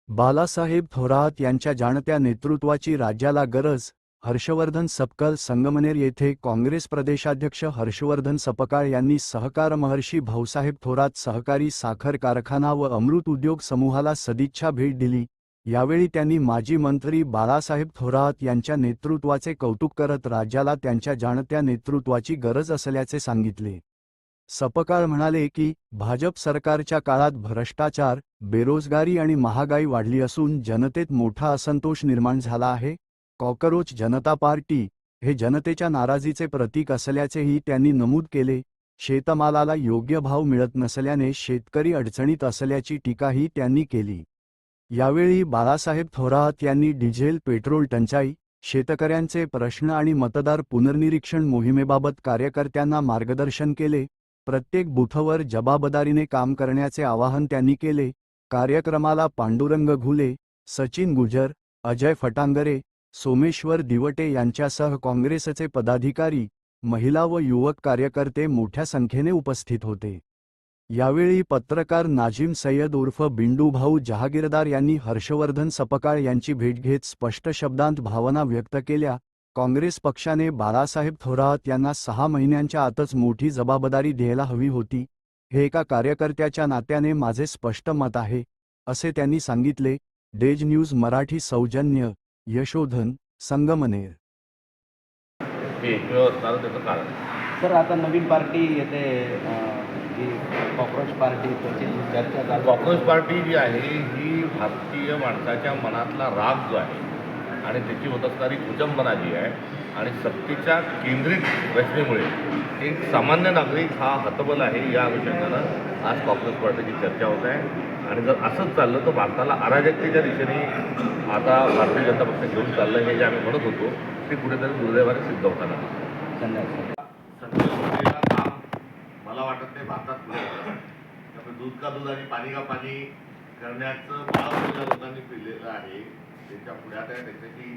बालासाहेब थोरात यांच्या जाणत्या नेतृत्वाची राज्याला गरज. हर्षवर्धन सपकाळ. संगमनेर येथे काँग्रेस प्रदेशाध्यक्ष हर्षवर्धन सपकाळ यांनी सहकार महर्षी भाऊसाहेब थोरात सहकारी साखर कारखाना व अमृत उद्योग समूहाला सदिच्छा भेट दिली. यावेळी त्यांनी माजी मंत्री बाळासाहेब थोरात यांच्या नेतृत्वाचे कौतुक करत राज्याला त्यांच्या जाणत्या नेतृत्वाची गरज असल्याचे सांगितले. सपकाळ म्हणाले की भाजप सरकारच्या काळात भ्रष्टाचार, बेरोजगारी आणि महागाई वाढली असून जनतेत मोठा असंतोष निर्माण झाला आहे. कॉकरोच जनता पार्टी हे जनतेच्या नाराजीचे प्रतीक असल्याचेही त्यांनी नमूद केले. शेतमालाला योग्य भाव मिळत नसल्याने शेतकरी अडचणीत असल्याची टीकाही त्यांनी केली. यावेळी बाळासाहेब थोरात यांनी डिझेल पेट्रोल टंचाई, शेतकऱ्यांचे प्रश्न आणि मतदार पुनर्निरीक्षण मोहिमेबाबत कार्यकर्त्यांना मार्गदर्शन केले. प्रत्येक बूथवर जबाबदारीने काम करण्याचे आवाहन त्यांनी केले. कार्यक्रमाला पांडुरंग घुले, सचिन गुजर, अजय फटांगरे, सोमेश्वर दिवटे यांच्यासह काँग्रेसचे पदाधिकारी, महिला व युवक कार्यकर्ते मोठ्या संख्येने उपस्थित होते. यावेळी पत्रकार नाझीम सय्यद उर्फ बिंडूभाऊ जहागीरदार यांनी हर्षवर्धन सपकाळ यांची भेट घेत स्पष्ट शब्दांत भावना व्यक्त केल्या. काँग्रेस पक्षाने बाळासाहेब थोरात यांना 6 महिन्यांच्या आतच मोठी जबाबदारी द्यायला हवी होती. हे एका कार्यकर्त्याच्या नात्याने माझे स्पष्ट मत आहे, असे त्यांनी सांगितले. डेज न्यूज मराठी सौजन्य यशोधन, संगमनेर. सर, आता नवीन पार्टी येते, जी कॉक्रोच पार्टी, त्याची चर्चा चालू. कॉक्रोच पार्टी जी आहे ही भारतीय माणसाच्या मनातला राग जो आहे आणि त्याची होत असणारी कुचंबना जी आहे आणि सत्तेच्या केंद्रित रचनेमुळे एक सामान्य नागरिक हा हतबल आहे. या अनुषंगानं आज कॉक्रोच पार्टीची चर्चा होत आहे. आणि जर असंच चाललं तर भारताला अराजकतेच्या दिशेने आता भारतीय जनता पक्ष घेऊन चाललं, हे जे आम्ही म्हणत होतो ते कुठेतरी दुर्दैवाने सिद्ध होताना दिसतं. धन्यवाद. काम मला वाटत नाही भारतात पुढे त्यामुळे दूध का दूध आणि पाणी का पाणी करण्याचं भाव ज्या लोकांनी पिलेलं आहे त्याच्या पुढ्यात आहे त्याच्याची